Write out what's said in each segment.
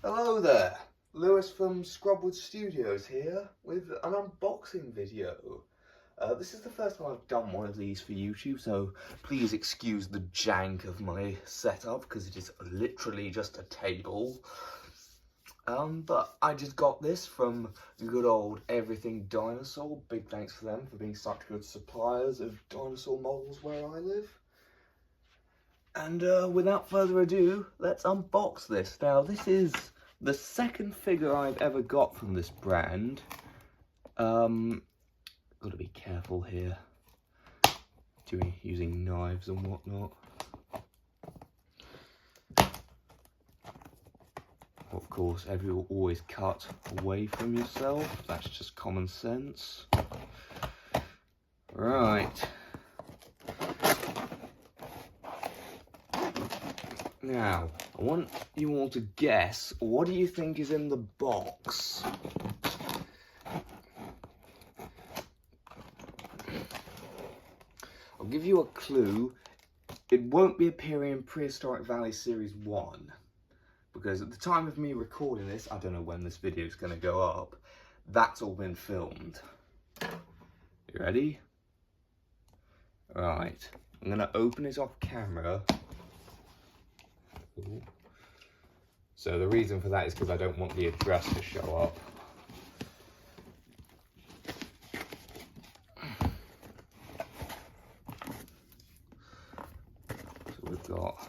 Hello there, Lewis from Scrubwood Studios here with an unboxing video. This is the first time I've done one of these for YouTube, so please excuse the jank of my setup because it is literally just a table. But I just got this from good old Everything Dinosaur. Big thanks for them for being such good suppliers of dinosaur models where I live. And without further ado, let's unbox this. Now, this is the second figure I've ever got from this brand. Gotta be careful here, using knives and whatnot. Of course, everyone always cut away from yourself. That's just common sense. Right. Now, I want you all to guess, what do you think is in the box? I'll give you a clue. It won't be appearing in Prehistoric Valley Series 1. Because at the time of me recording this, I don't know when this video is going to go up, that's all been filmed. You ready? Right. I'm going to open it off camera. So the reason for that is because I don't want the address to show up. So we've got...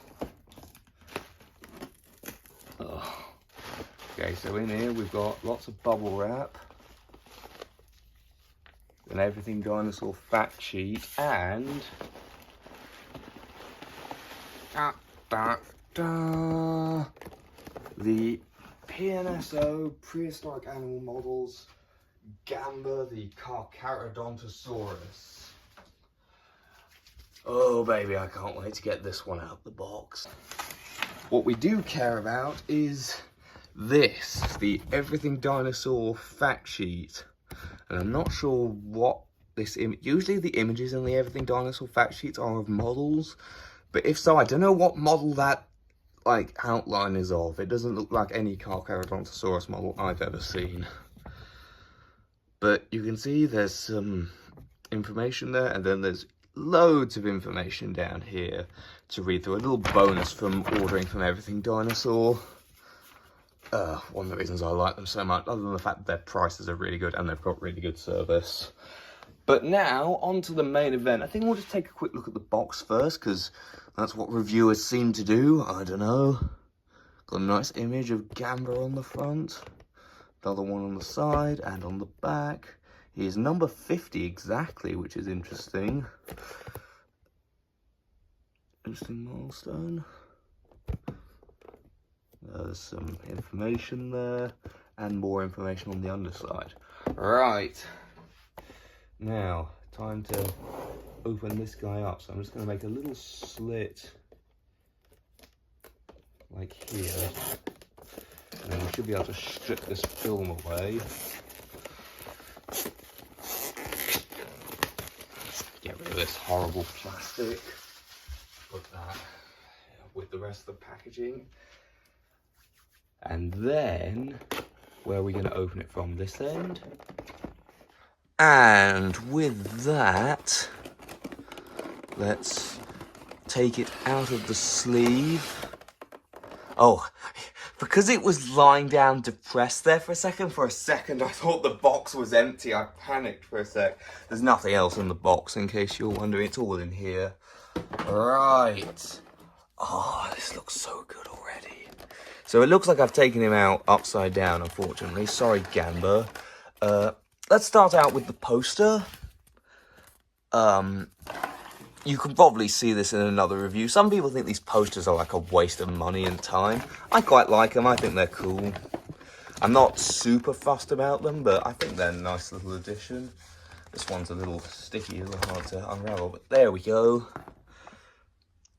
Okay, so in here we've got lots of bubble wrap. An Everything Dinosaur fact sheet and... the PNSO Prehistoric Animal Models Gamba, the Carcharodontosaurus. Oh baby, I can't wait to get this one out the box. What we do care about is this, the Everything Dinosaur fact sheet. And I'm not sure what this image, usually the images in the Everything Dinosaur fact sheets are of models. But if so, I don't know what model that outline is of. It doesn't look like any Carcharodontosaurus model I've ever seen. But you can see there's some information there, and then there's loads of information down here to read through. A little bonus from ordering from Everything Dinosaur. One of the reasons I like them so much, other than the fact that their prices are really good and they've got really good service. But now, on to the main event. I think we'll just take a quick look at the box first, because that's what reviewers seem to do. I don't know. Got a nice image of Gamba on the front. Another one on the side and on the back. He's number 50 exactly, which is interesting. Interesting milestone. There's some information there, and more information on the underside. Right. Now, time to open this guy up. So I'm just going to make a little slit, like here. And then we should be able to strip this film away. Get rid of this horrible plastic. Put that with the rest of the packaging. And then, where are we going to open it from? This end? And with that, let's take it out of the sleeve. Oh, because it was lying down depressed there for a second I thought the box was empty. I panicked for a sec. There's nothing else in the box, in case you're wondering. It's all in here. Right. Oh, this looks so good already. So it looks like I've taken him out upside down, unfortunately. Sorry, Gamba. Let's start out with the poster. You can probably see this in another review. Some people think these posters are like a waste of money and time. I quite like them. I think they're cool. I'm not super fussed about them, but I think they're a nice little addition. This one's a little sticky, a little hard to unravel, but there we go.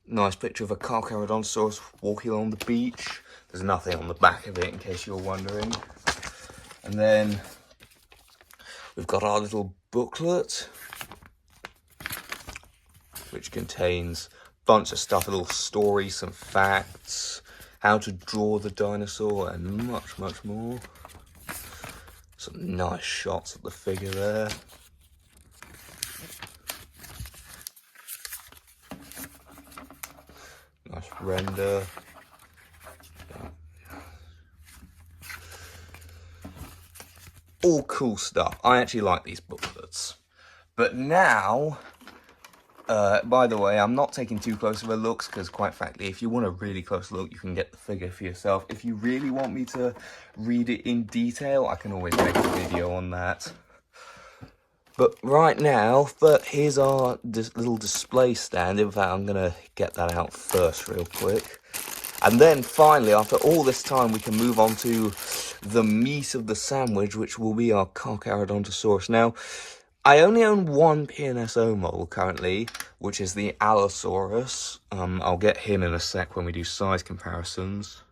Nice picture of a Carcharodontosaurus walking on the beach. There's nothing on the back of it, in case you're wondering. And then we've got our little booklet, which contains a bunch of stuff, a little story, some facts, how to draw the dinosaur, and much, much more. Some nice shots of the figure there. Nice render. All cool stuff. I actually like these booklets. But now, by the way, I'm not taking too close of a look, because quite frankly, if you want a really close look, you can get the figure for yourself. If you really want me to read it in detail, I can always make a video on that. But right now, here's our little display stand. In fact, I'm going to get that out first real quick. And then finally, after all this time, we can move on to the meat of the sandwich, which will be our Carcharodontosaurus. Now, I only own one PNSO model currently, which is the Allosaurus. I'll get him in a sec when we do size comparisons.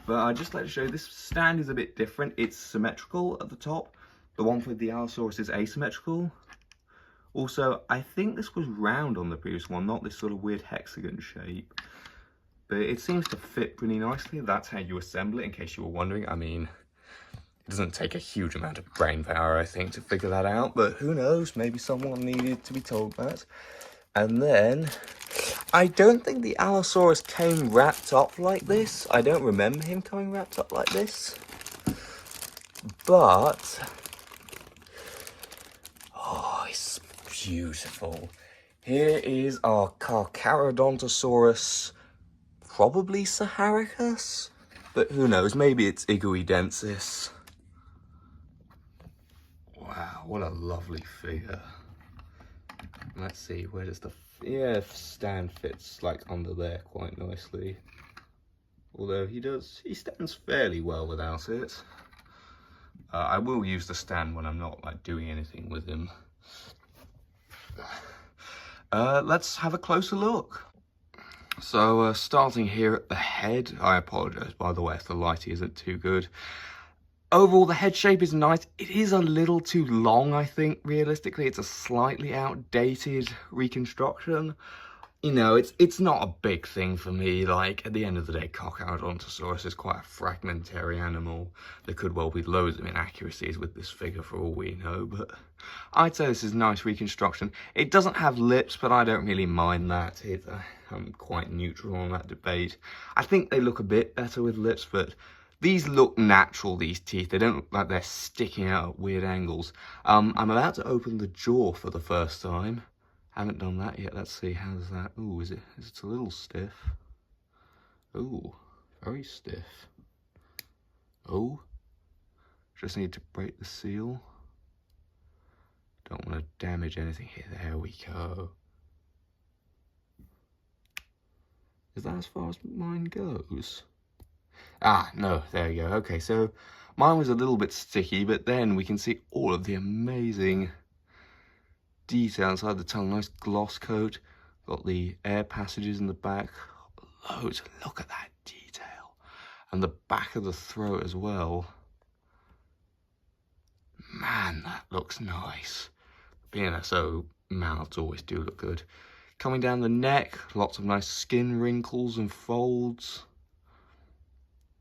But I'd just like to show you, this stand is a bit different. It's symmetrical at the top. The one for the Allosaurus is asymmetrical. Also, I think this was round on the previous one, not this sort of weird hexagon shape. But it seems to fit pretty nicely. That's how you assemble it, in case you were wondering. I mean, it doesn't take a huge amount of brain power, I think, to figure that out. But who knows? Maybe someone needed to be told that. And then, I don't think the Allosaurus came wrapped up like this. I don't remember him coming wrapped up like this. But, oh, it's beautiful. Here is our Carcharodontosaurus, probably Saharicus, but who knows, maybe it's Iguidensis. Wow, what a lovely figure. Let's see, where does the stand fits like under there quite nicely. Although he stands fairly well without it. I will use the stand when I'm not like doing anything with him. Let's have a closer look. So starting here at the head, I apologise by the way if the lighting isn't too good. Overall, the head shape is nice. It is a little too long, I think, realistically. It's a slightly outdated reconstruction. You know, it's not a big thing for me. Like, at the end of the day, Carcharodontosaurus is quite a fragmentary animal. There could well be loads of inaccuracies with this figure for all we know, but I'd say this is nice reconstruction. It doesn't have lips, but I don't really mind that. I'm quite neutral on that debate. I think they look a bit better with lips, but these look natural, these teeth. They don't look like they're sticking out at weird angles. I'm about to open the jaw for the first time. Haven't done that yet. Let's see, how's that? Ooh, is it a little stiff? Ooh, very stiff. Oh, just need to break the seal. Don't want to damage anything here. There we go. Is that as far as mine goes? Ah, no, there we go. Okay, so mine was a little bit sticky, but then we can see all of the amazing detail inside the tongue. Nice gloss coat. Got the air passages in the back. Loads. Look at that detail. And the back of the throat as well. Man, that looks nice. PNSO mouths always do look good. Coming down the neck, lots of nice skin wrinkles and folds.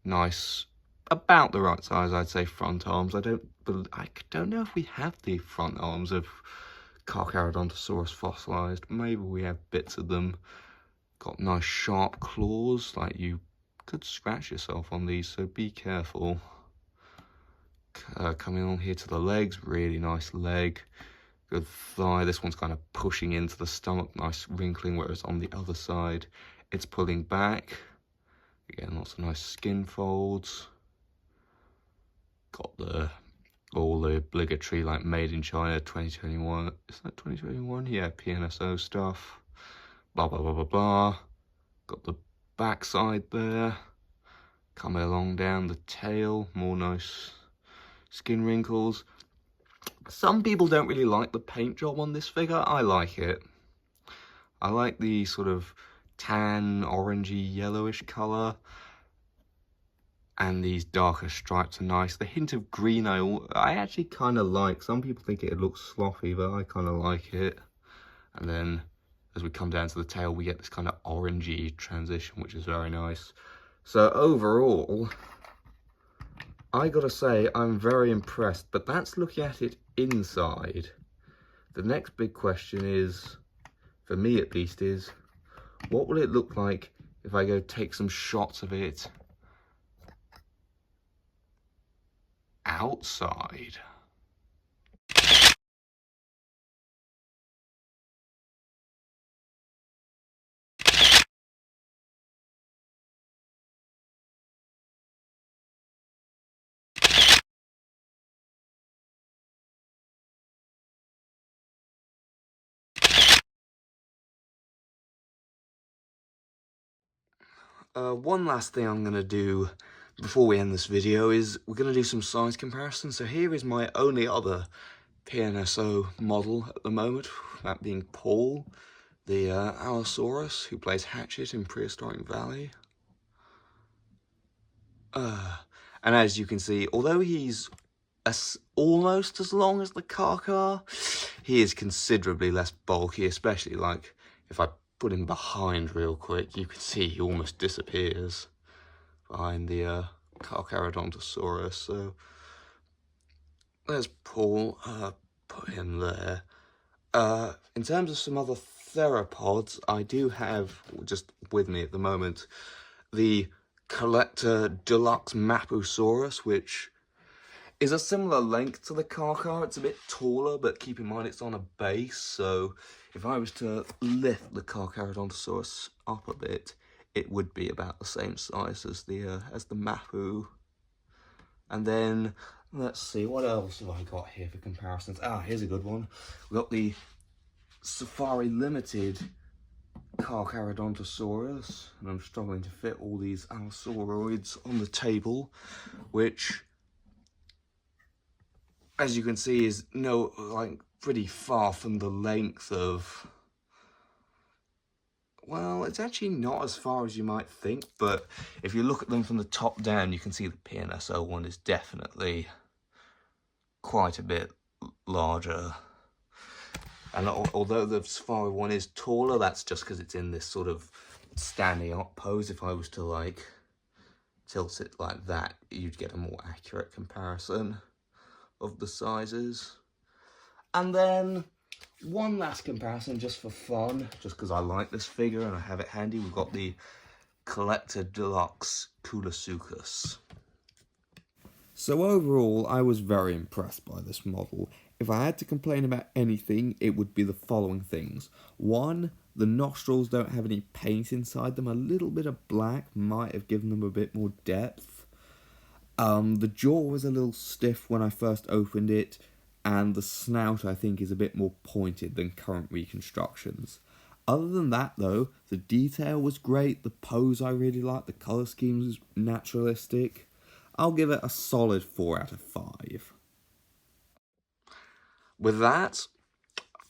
Nice, about the right size, I'd say, front arms. I don't know if we have the front arms of Carcharodontosaurus fossilized. Maybe we have bits of them. Got nice sharp claws, like you could scratch yourself on these, so be careful. Coming on here to the legs, really nice leg. Good thigh. This one's kind of pushing into the stomach, nice wrinkling, whereas on the other side it's pulling back. Again, lots of nice skin folds. Got all the obligatory, like, made in China 2021. Is that 2021? Yeah, PNSO stuff. Blah, blah, blah, blah, blah. Got the backside there. Coming along down the tail. More nice skin wrinkles. Some people don't really like the paint job on this figure. I like it. I like the sort of tan, orangey, yellowish colour. And these darker stripes are nice. The hint of green I actually kind of like. Some people think it looks sloppy, but I kind of like it. And then as we come down to the tail, we get this kind of orangey transition, which is very nice. So overall, I gotta say I'm very impressed, but that's looking at it inside. The next big question is, for me at least, is what will it look like if I go take some shots of it outside? One last thing I'm going to do before we end this video is we're going to do some size comparison. So here is my only other PNSO model at the moment, that being Paul, the Allosaurus who plays Hatchet in Prehistoric Valley. And as you can see, although he's almost as long as the Carchar, he is considerably less bulky, especially like if I put him behind real quick, you can see he almost disappears behind the Carcharodontosaurus. So there's Paul, put him there. In terms of some other theropods, I do have, just with me at the moment, the Collector Deluxe Mapusaurus, which is a similar length to the Carchar. It's a bit taller, but keep in mind it's on a base, so if I was to lift the Carcharodontosaurus up a bit, it would be about the same size as the Mapu. And then, let's see, what else have I got here for comparisons? Ah, here's a good one. We've got the Safari Limited Carcharodontosaurus, and I'm struggling to fit all these Allosauroids on the table, which, as you can see, is pretty far from the length of, well, it's actually not as far as you might think, but if you look at them from the top down, you can see the PNSO one is definitely quite a bit larger. And although the Safari one is taller, that's just because it's in this sort of standing up pose. If I was to like tilt it like that, you'd get a more accurate comparison of the sizes. And then one last comparison just for fun, just because I like this figure and I have it handy. We've got the Collector Deluxe Coolosuchus. So overall, I was very impressed by this model. If I had to complain about anything, it would be the following things. One, the nostrils don't have any paint inside them. A little bit of black might have given them a bit more depth. The jaw was a little stiff when I first opened it, and the snout I think is a bit more pointed than current reconstructions. Other than that though, the detail was great, the pose I really liked, the colour scheme was naturalistic. I'll give it a solid 4 out of 5. With that,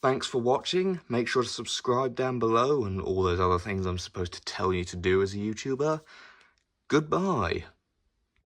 thanks for watching. Make sure to subscribe down below and all those other things I'm supposed to tell you to do as a YouTuber. Goodbye.